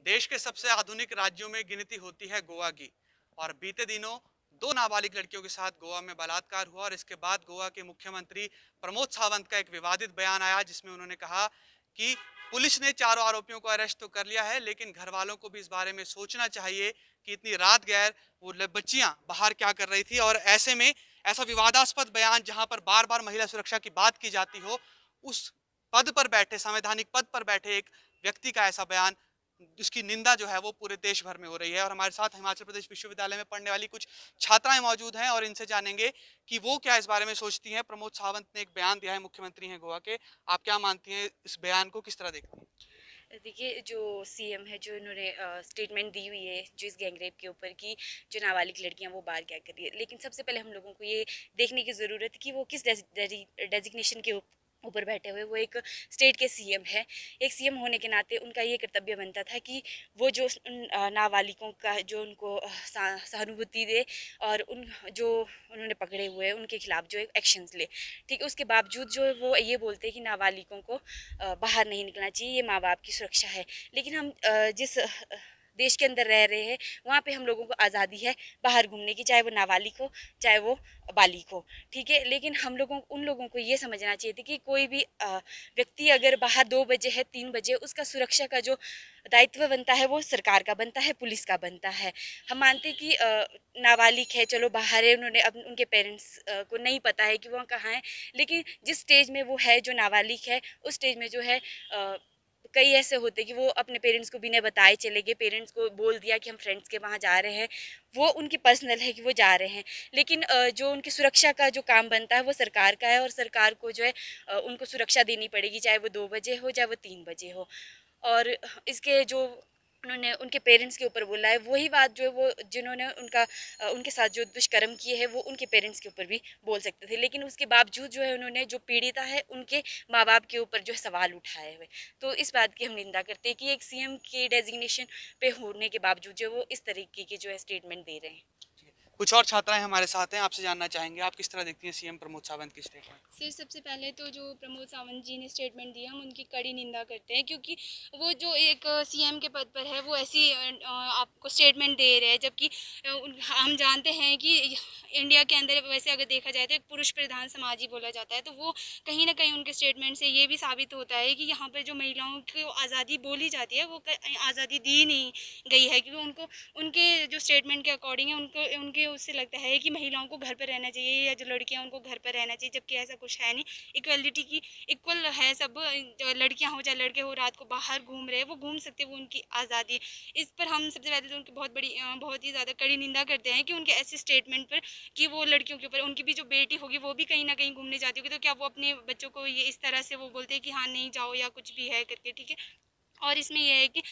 देश के सबसे आधुनिक राज्यों में गिनती होती है गोवा की। और बीते दिनों दो नाबालिग लड़कियों के साथ गोवा में बलात्कार हुआ और इसके बाद गोवा के मुख्यमंत्री प्रमोद सावंत का एक विवादित बयान आया, जिसमें उन्होंने कहा कि पुलिस ने चारों आरोपियों को अरेस्ट तो कर लिया है, लेकिन घर वालों को भी इस बारे में सोचना चाहिए कि इतनी रात गैर वो बच्चियां बाहर क्या कर रही थी। और ऐसे में ऐसा विवादास्पद बयान जहां पर बार बार महिला सुरक्षा की बात की जाती हो, उस पद पर बैठे, संवैधानिक पद पर बैठे एक व्यक्ति का ऐसा बयान, जिसकी निंदा जो है वो पूरे देश भर में हो रही है। और हमारे साथ हिमाचल प्रदेश विश्वविद्यालय में पढ़ने वाली कुछ छात्राएं मौजूद हैं और इनसे जानेंगे कि वो क्या इस बारे में सोचती हैं। प्रमोद सावंत ने एक बयान दिया है, मुख्यमंत्री हैं गोवा के, आप क्या मानती हैं, इस बयान को किस तरह देखती हैं? देखिए, जो सीएम है, जो इन्होंने स्टेटमेंट दी हुई है जो इस गैंगरेप के ऊपर की, जो नाबालिग लड़कियां वो बाहर क्या कर रही है, लेकिन सबसे पहले हम लोगों को ये देखने की ज़रूरत है कि वो किस डेजिग्नेशन के ऊपर बैठे हुए। वो एक स्टेट के सीएम है। एक सीएम होने के नाते उनका ये कर्तव्य बनता था कि वो जो नाबालिगों का जो उनको सहानुभूति दे, और उन जो उन्होंने पकड़े हुए हैं उनके खिलाफ जो एक्शंस ले। ठीक है, उसके बावजूद जो वो ये बोलते हैं कि नाबालिगों को बाहर नहीं निकलना चाहिए, ये माँ बाप की सुरक्षा है। लेकिन हम जिस देश के अंदर रह रहे हैं, वहाँ पे हम लोगों को आज़ादी है बाहर घूमने की, चाहे वो नाबालिग हो चाहे वो बालिग हो। ठीक है, लेकिन हम लोगों उन लोगों को ये समझना चाहिए था कि कोई भी व्यक्ति अगर बाहर 2 बजे है, 3 बजे, उसका सुरक्षा का जो दायित्व बनता है वो सरकार का बनता है, पुलिस का बनता है। हम मानते हैं कि नाबालिग है, चलो बाहर है, उन्होंने अब उनके पेरेंट्स को नहीं पता है कि वो कहाँ है। लेकिन जिस स्टेज में वो है, जो नाबालिग है, उस स्टेज में जो है कई ऐसे होते कि वो अपने पेरेंट्स को बिना बताए चले गए, पेरेंट्स को बोल दिया कि हम फ्रेंड्स के वहाँ जा रहे हैं। वो उनकी पर्सनल है कि वो जा रहे हैं, लेकिन जो उनकी सुरक्षा का जो काम बनता है वो सरकार का है, और सरकार को जो है उनको सुरक्षा देनी पड़ेगी, चाहे वो 2 बजे हो चाहे वो 3 बजे हो। और इसके जो उन्होंने उनके पेरेंट्स के ऊपर बोला है, वही बात जो है वो जिन्होंने उनके साथ जो दुष्कर्म किए हैं वो उनके पेरेंट्स के ऊपर भी बोल सकते थे, लेकिन उसके बावजूद जो है उन्होंने जो पीड़िता है उनके माँ बाप के ऊपर जो है सवाल उठाए हुए। तो इस बात की हम निंदा करते हैं कि एक सीएम के डेजिग्नेशन पे होने के बावजूद जो वो इस तरीके की जो है स्टेटमेंट दे रहे हैं। कुछ और छात्राएं हमारे साथ हैं, आपसे जानना चाहेंगे आप किस तरह देखती हैं सीएम प्रमोद सावंत की स्टेटमेंट? सर, सबसे पहले तो जो प्रमोद सावंत जी ने स्टेटमेंट दिया, हम उनकी कड़ी निंदा करते हैं, क्योंकि वो जो एक सीएम के पद पर है वो ऐसी आपको स्टेटमेंट दे रहे हैं, जबकि हम जानते हैं कि इंडिया के अंदर वैसे अगर देखा जाए तो एक पुरुष प्रधान समाज ही बोला जाता है। तो वो कहीं ना कहीं उनके स्टेटमेंट से ये भी साबित होता है कि यहाँ पर जो महिलाओं को आज़ादी बोली जाती है वो आज़ादी दी नहीं गई है, क्योंकि उनको उनके जो स्टेटमेंट के अकॉर्डिंग है, उनको उनके उससे लगता है कि महिलाओं को घर पर रहना चाहिए, या जो लड़कियां उनको घर पर रहना चाहिए, जबकि ऐसा कुछ है नहीं। इक्वलिटी की इक्वल है सब, लड़कियां हो चाहे लड़के हो, रात को बाहर घूम रहे हैं, वो घूम सकते हैं, वो उनकी आज़ादी। इस पर हम सबसे पहले तो उनकी बहुत ही ज़्यादा कड़ी निंदा करते हैं कि उनके ऐसे स्टेटमेंट पर, कि वो लड़कियों के ऊपर, उनकी भी जो बेटी होगी वो भी कहीं ना कहीं घूमने जाती होगी, तो क्या वो अपने बच्चों को ये इस तरह से वो बोलते हैं कि हाँ नहीं जाओ या कुछ भी है करके। ठीक है, और इसमें यह है कि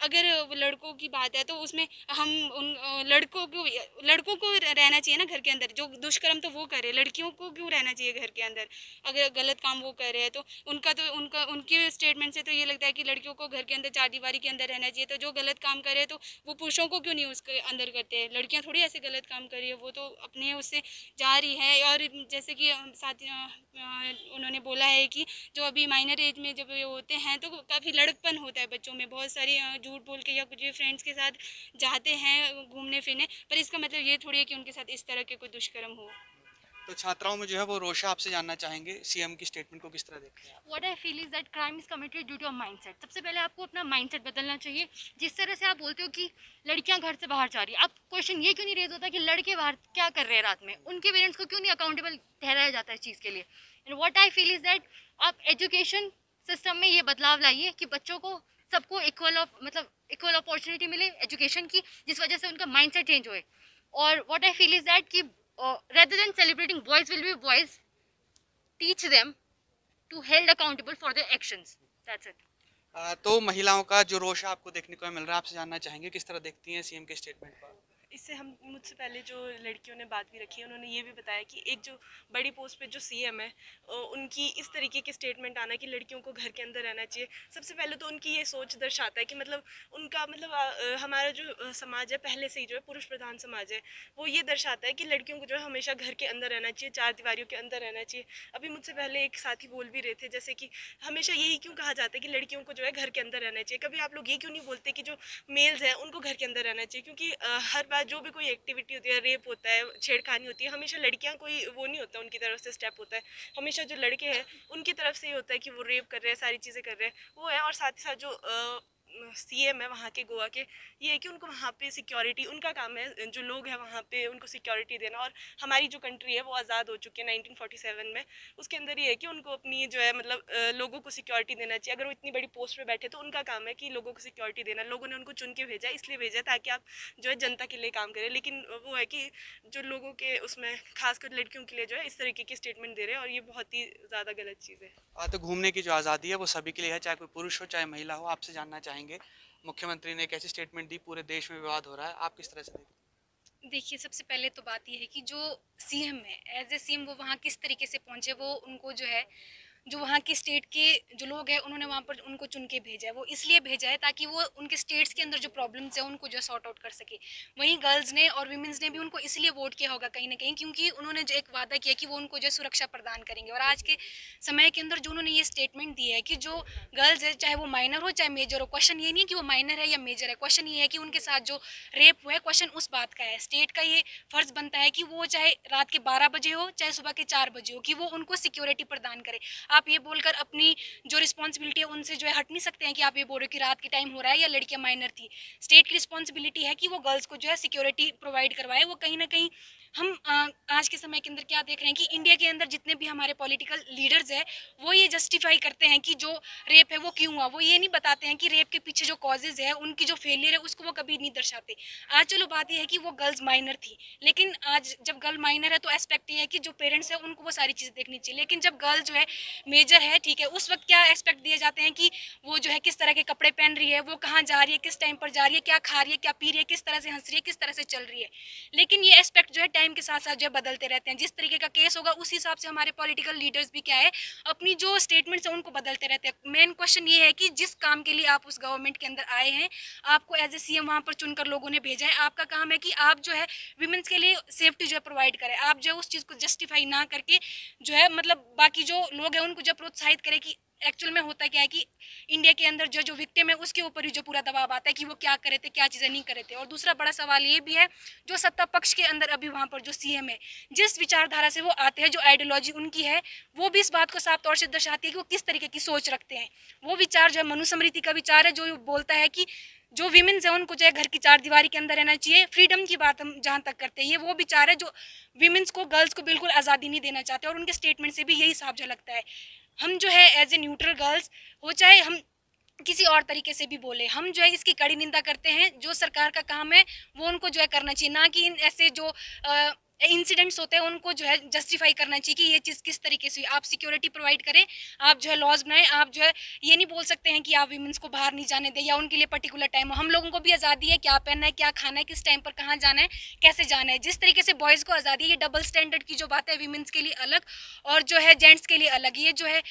अगर वो लड़कों की बात है तो उसमें हम उन लड़कों को रहना चाहिए ना घर के अंदर। जो दुष्कर्म तो वो करे, लड़कियों को क्यों रहना चाहिए घर के अंदर? अगर गलत काम वो कर रहे हैं तो उनका उनके स्टेटमेंट से तो ये लगता है कि लड़कियों को घर के अंदर चारदीवारी के अंदर रहना चाहिए। तो जो गलत काम करे तो वो पुरुषों को क्यों नहीं उसके अंदर करते हैं? लड़कियां थोड़ी ऐसे गलत काम कर रही है, वो तो अपने उससे जा रही है। और जैसे कि साथ उन्होंने बोला है कि जो अभी माइनर एज में जब ये होते हैं तो काफ़ी लड़कपन होता है बच्चों में, बहुत सारी झूठ बोल के या कुछ भी फ्रेंड्स के साथ जाते हैं घूमने फिरने, पर इसका मतलब ये थोड़ी है कि उनके साथ इस तरह के कोई दुष्कर्म हो। तो छात्राओं में जो है वो रोशा, आपसे जानना चाहेंगे सीएम की स्टेटमेंट को किस तरह देखते हैं आप? What I feel is that crime is committed due to a mindset. सबसे पहले आपको अपना माइंडसेट बदलना चाहिए। जिस तरह से आप बोलते हो कि लड़कियां घर से बाहर जा रही है, अब क्वेश्चन ये क्यों नहीं रेज होता कि लड़के बाहर क्या कर रहे हैं रात में? उनके पेरेंट्स को क्यों नहीं अकाउंटेबल ठहराया जाता है इस चीज़ के लिए? And what I feel is that आप एजुकेशन सिस्टम में ये बदलाव लाइए कि बच्चों को सबको इक्वल अपॉर्चुनिटी मिले एजुकेशन की, जिस वजह से उनका माइंडसेट चेंज होए। और what I feel is that कि rather than celebrating boys will be boys, teach them to held accountable for their actions. That's it. तो महिलाओं का जो रोष आपको देखने को मिल रहा है, आपसे जानना चाहेंगे किस तरह देखती हैं सीएम के स्टेटमेंट पर? इससे हम मुझसे पहले जो लड़कियों ने बात भी रखी है उन्होंने ये भी बताया कि एक जो बड़ी पोस्ट पे जो सीएम है उनकी इस तरीके के स्टेटमेंट आना कि लड़कियों को घर के अंदर रहना चाहिए, सबसे पहले तो उनकी ये सोच दर्शाता है कि मतलब उनका मतलब हमारा जो समाज है पहले से ही जो है पुरुष प्रधान समाज है, वो ये दर्शाता है कि लड़कियों को जो है हमेशा घर के अंदर रहना चाहिए, चार दीवारियों के अंदर रहना चाहिए। अभी मुझसे पहले एक साथी बोल भी रहे थे जैसे कि हमेशा यही क्यों कहा जाता है कि लड़कियों को जो है घर के अंदर रहना चाहिए, कभी आप लोग ये क्यों नहीं बोलते कि जो मेल्स हैं उनको घर के अंदर रहना चाहिए, क्योंकि हर बार जो भी कोई एक्टिविटी होती है, रेप होता है, छेड़खानी होती है, हमेशा लड़कियां कोई वो नहीं होता उनकी तरफ से स्टेप होता है, हमेशा जो लड़के हैं उनकी तरफ से ये होता है कि वो रेप कर रहे हैं, सारी चीज़ें कर रहे हैं वो है। और साथ ही साथ जो सीएम है वहाँ के गोवा के, ये है कि उनको वहाँ पे सिक्योरिटी, उनका काम है जो लोग हैं वहाँ पे उनको सिक्योरिटी देना। और हमारी जो कंट्री है वो आज़ाद हो चुकी है 1947 में, उसके अंदर ये है कि उनको अपनी जो है मतलब लोगों को सिक्योरिटी देना चाहिए। अगर वो इतनी बड़ी पोस्ट पे बैठे तो उनका काम है कि लोगों को सिक्योरिटी देना, लोगों ने उनको चुन के भेजा है, इसलिए भेजा है ताकि आप जो है जनता के लिए काम करें। लेकिन वो है कि जो लोगों के उसमें खासकर लड़कियों के लिए जो है इस तरीके की स्टेटमेंट दे रहे हैं और ये बहुत ही ज़्यादा गलत चीज़ है। तो घूमने की जो आज़ादी है वो सभी के लिए है, चाहे कोई पुरुष हो चाहे महिला हो। आपसे जानना चाहेंगे, मुख्यमंत्री ने एक ऐसी स्टेटमेंट दी, पूरे देश में विवाद हो रहा है, आप किस तरह से देखते हैं? देखिए, सबसे पहले तो बात ये है कि जो सीएम है, एज ए सीएम वो वहाँ किस तरीके से पहुँचे, वो उनको जो है जो वहाँ के स्टेट के जो लोग हैं उन्होंने वहाँ पर उनको चुन के भेजा है, वो इसलिए भेजा है ताकि वो उनके स्टेट्स के अंदर जो प्रॉब्लम्स है उनको जो सॉर्ट आउट कर सके। वहीं गर्ल्स ने और वीमेंस ने भी उनको इसलिए वोट किया होगा कहीं ना कहीं, क्योंकि उन्होंने जो एक वादा किया कि वो उनको जो सुरक्षा प्रदान करेंगे। और आज के समय के अंदर जो उन्होंने ये स्टेटमेंट दी है कि जो गर्ल्स है चाहे वो माइनर हो चाहे मेजर हो, क्वेश्चन ये नहीं है कि वो माइनर है या मेजर है, क्वेश्चन ये है कि उनके साथ जो रेप हुआ है, क्वेश्चन उस बात का है। स्टेट का ये फर्ज बनता है कि वो चाहे रात के 12 बजे हो चाहे सुबह के 4 बजे हो, कि वो उनको सिक्योरिटी प्रदान करे। आप ये बोलकर अपनी जो रिस्पॉन्सिबिलिटी है उनसे जो है हट नहीं सकते हैं कि आप ये बोल रहे हो कि रात के टाइम हो रहा है या लड़कियां माइनर थी। स्टेट की रिस्पॉन्सिबिलिटी है कि वो गर्ल्स को जो है सिक्योरिटी प्रोवाइड करवाए। वो कहीं ना कहीं हम आज के समय के अंदर क्या देख रहे हैं कि इंडिया के अंदर जितने भी हमारे पॉलिटिकल लीडर्स हैं वो ये जस्टिफाई करते हैं कि जो रेप है वो क्यों हुआ, वो ये नहीं बताते हैं कि रेप के पीछे जो कॉजेज है, उनकी जो फेलियर है उसको वो कभी नहीं दर्शाते। आज चलो बात यह है कि वो गर्ल्स माइनर थी, लेकिन आज जब गर्ल माइनर है तो एस्पेक्ट ये है कि जो पेरेंट्स है उनको वो सारी चीज़ें देखनी चाहिए। लेकिन जब गर्ल जो है मेजर है, ठीक है, उस वक्त क्या एक्सपेक्ट दिए जाते हैं कि वो जो है किस तरह के कपड़े पहन रही है, वो कहाँ जा रही है, किस टाइम पर जा रही है, क्या खा रही है, क्या पी रही है, किस तरह से हंस रही है, किस तरह से चल रही है। लेकिन ये एस्पेक्ट जो है टाइम के साथ साथ जो है बदलते रहते हैं। जिस तरीके का केस होगा उस हिसाब से हमारे पॉलिटिकल लीडर्स भी क्या है अपनी जो स्टेटमेंट्स है उनको बदलते रहते हैं। मेन क्वेश्चन ये है कि जिस काम के लिए आप उस गवर्नमेंट के अंदर आए हैं, आपको एज ए सीएम वहाँ पर चुनकर लोगों ने भेजा है, आपका काम है कि आप जो है विमेंस के लिए सेफ्टी जो है प्रोवाइड करें। आप जो है उस चीज़ को जस्टिफाई ना करके जो है मतलब बाकी जो लोग हैं उनको जो प्रोत्साहित करें कि एक्चुअल में होता क्या है कि इंडिया के अंदर जो विक्टिम है उसके ऊपर ही जो पूरा दबाव आता है कि वो क्या करे थे, क्या चीज़ें नहीं करे थे। और दूसरा बड़ा सवाल ये भी है जो सत्ता पक्ष के अंदर अभी वहाँ पर जो सीएम है, जिस विचारधारा से वो आते हैं, जो आइडियोलॉजी उनकी है, वो भी इस बात को साफ तौर से दर्शाती है कि वो किस तरीके की सोच रखते हैं। वो विचार जो है मनुस्मृति का विचार है, जो बोलता है कि जो वीमेंस है उनको जो है घर की चार दीवारी के अंदर रहना चाहिए। फ्रीडम की बात हम जहाँ तक करते हैं, ये वो विचार है जो वीमेंस को, गर्ल्स को बिल्कुल आज़ादी नहीं देना चाहते। और उनके स्टेटमेंट से भी यही साफ झलकता है। हम जो है एज ए न्यूट्रल गर्ल्स हो चाहे हम किसी और तरीके से भी बोले, हम जो है इसकी कड़ी निंदा करते हैं। जो सरकार का काम है वो उनको जो है करना चाहिए, ना कि ऐसे जो इंसिडेंट्स होते हैं उनको जो है जस्टिफाई करना चाहिए कि ये चीज़ किस तरीके से। आप सिक्योरिटी प्रोवाइड करें, आप जो है लॉज बनाएं। आप जो है ये नहीं बोल सकते हैं कि आप वीमेंस को बाहर नहीं जाने दें या उनके लिए पर्टिकुलर टाइम हो। हम लोगों को भी आज़ादी है क्या पहनना है, क्या खाना है, किस टाइम पर कहाँ जाना है, कैसे जाना है। जिस तरीके से बॉयज़ को आज़ादी है, ये डबल स्टैंडर्ड की जो बात है वीमेंस के लिए अलग और जो है जेंट्स के लिए अलग। ये जो है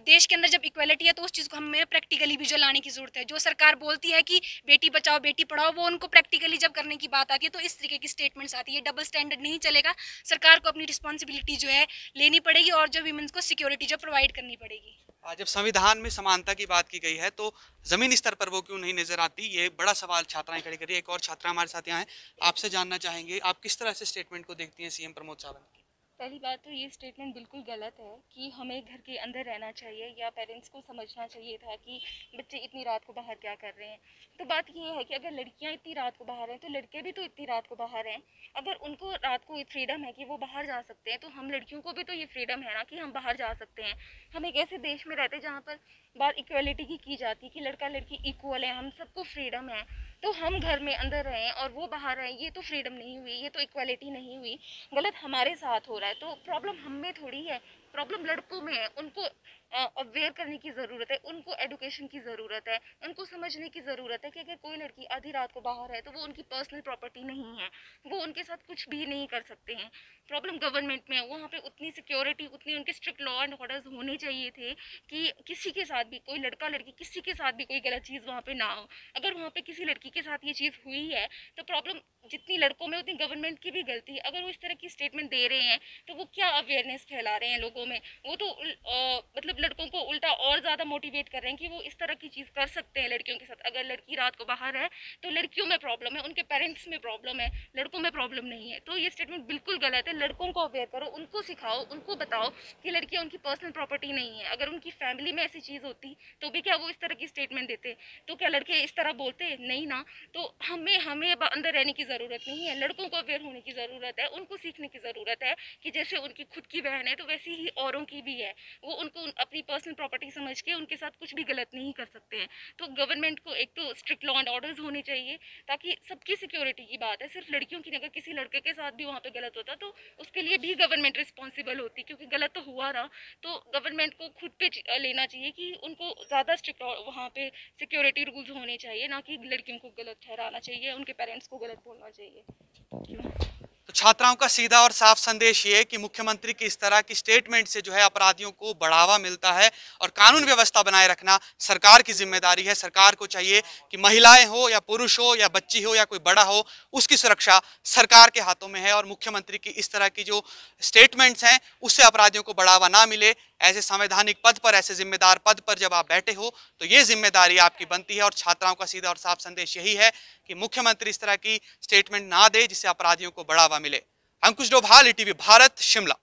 देश के अंदर जब इक्वलिटी है तो उस चीज़ को हमें प्रैक्टिकली भी जो लाने की ज़रूरत है। जो सरकार बोलती है कि बेटी बचाओ बेटी पढ़ाओ, वो उनको प्रैक्टिकली जब करने की बात आती है तो इस तरीके की स्टेटमेंट्स आती है। डबल स्टैंडर्ड नहीं चलेगा, सरकार को अपनी रिस्पॉन्सिबिलिटी जो है लेनी पड़ेगी और जो वीमेंस को सिक्योरिटी जो प्रोवाइड करनी पड़ेगी। जब संविधान में समानता की बात की गई है तो जमीनी स्तर पर वो क्यों नहीं नजर आती, ये बड़ा सवाल छात्राएं खड़ी कर रही है। एक और छात्रा हमारे साथ यहाँ है, आपसे जानना चाहेंगे आप किस तरह से स्टेटमेंट को देखती हैं सीएम प्रमोद सावंत की? पहली बात तो ये स्टेटमेंट बिल्कुल गलत है कि हमें घर के अंदर रहना चाहिए, या पेरेंट्स को समझना चाहिए था कि बच्चे इतनी रात को बाहर क्या कर रहे हैं। तो बात ये है कि अगर लड़कियां इतनी रात को बाहर हैं तो लड़के भी तो इतनी रात को बाहर हैं। अगर उनको रात को फ्रीडम है कि वो बाहर जा सकते हैं तो हम लड़कियों को भी तो ये फ्रीडम है ना कि हम बाहर जा सकते हैं। हम एक ऐसे देश में रहते हैं जहाँ पर बात इक्वलिटी की जाती है कि लड़का लड़की इक्वल है, हम सबको फ्रीडम है। तो हम घर में अंदर रहें और वो बाहर रहें, ये तो फ्रीडम नहीं हुई, ये तो इक्वलिटी नहीं हुई। गलत हमारे साथ हो रहा है तो प्रॉब्लम हम में थोड़ी है। प्रॉब्लम लड़कों में है, उनको अवेयर करने की ज़रूरत है, उनको एडुकेशन की ज़रूरत है, उनको समझने की ज़रूरत है कि अगर कोई लड़की आधी रात को बाहर है तो वो उनकी पर्सनल प्रॉपर्टी नहीं है, वो उनके साथ कुछ भी नहीं कर सकते हैं। प्रॉब्लम गवर्नमेंट में है, वहाँ पे उतनी सिक्योरिटी, उतनी उनके स्ट्रिक्ट लॉ एंड ऑर्डर्स होने चाहिए थे कि किसी के साथ भी, कोई लड़का लड़की किसी के साथ भी कोई गलत चीज़ वहाँ पे ना हो। अगर वहाँ पे किसी लड़की के साथ ये चीज़ हुई है तो प्रॉब्लम जितनी लड़कों में उतनी गवर्नमेंट की भी गलती है। अगर वो इस तरह की स्टेटमेंट दे रहे हैं तो वो क्या अवेयरनेस फैला रहे हैं लोगों में, वो तो मतलब लड़कों को उल्टा और ज़्यादा मोटिवेट कर रहे हैं कि वो इस तरह की चीज़ कर सकते हैं लड़कियों के साथ। अगर लड़की रात को बाहर है तो लड़कियों में प्रॉब्लम है, उनके पेरेंट्स में प्रॉब्लम है, लड़कों में प्रॉब्लम नहीं है। तो ये स्टेटमेंट बिल्कुल गलत है। लड़कों को अवेयर करो, उनको सिखाओ, उनको बताओ कि लड़कियां उनकी पर्सनल प्रॉपर्टी नहीं है। अगर उनकी फैमिली में ऐसी चीज़ होती तो भी क्या वो इस तरह की स्टेटमेंट देते? तो क्या लड़के इस तरह बोलते? नहीं ना। तो हमें हमें अंदर रहने की ज़रूरत नहीं है, लड़कों को अवेयर होने की ज़रूरत है, उनको सीखने की ज़रूरत है कि जैसे उनकी खुद की बहन है तो वैसी ही औरों की भी है। वो उनको अपनी पर्सनल प्रॉपर्टी समझ के उनके साथ कुछ भी गलत नहीं कर सकते हैं। तो गवर्नमेंट को एक तो स्ट्रिक्ट लॉ एंड ऑर्डर्स होने चाहिए ताकि सबकी सिक्योरिटी की बात है, सिर्फ लड़कियों की नहीं। अगर किसी लड़के के साथ भी वहाँ पे गलत होता तो उसके लिए भी गवर्नमेंट रिस्पॉन्सिबल होती, क्योंकि गलत तो हुआ ना। तो गवर्नमेंट को खुद पे लेना चाहिए कि उनको ज़्यादा स्ट्रिक्ट वहाँ पे सिक्योरिटी रूल्स होने चाहिए, ना कि लड़कियों को गलत ठहराना चाहिए, उनके पेरेंट्स को गलत बोलना चाहिए। तो छात्राओं का सीधा और साफ संदेश ये कि मुख्यमंत्री की इस तरह की स्टेटमेंट से जो है अपराधियों को बढ़ावा मिलता है और कानून व्यवस्था बनाए रखना सरकार की जिम्मेदारी है। सरकार को चाहिए कि महिलाएं हो या पुरुष हो या बच्ची हो या कोई बड़ा हो, उसकी सुरक्षा सरकार के हाथों में है। और मुख्यमंत्री की इस तरह की जो स्टेटमेंट्स हैं उससे अपराधियों को बढ़ावा ना मिले। ऐसे संवैधानिक पद पर, ऐसे जिम्मेदार पद पर जब आप बैठे हो तो ये जिम्मेदारी आपकी बनती है। और छात्राओं का सीधा और साफ संदेश यही है कि मुख्यमंत्री इस तरह की स्टेटमेंट ना दे जिससे अपराधियों को बढ़ावा मिले। अंकुश डोभाल, ईटीवी भारत, शिमला।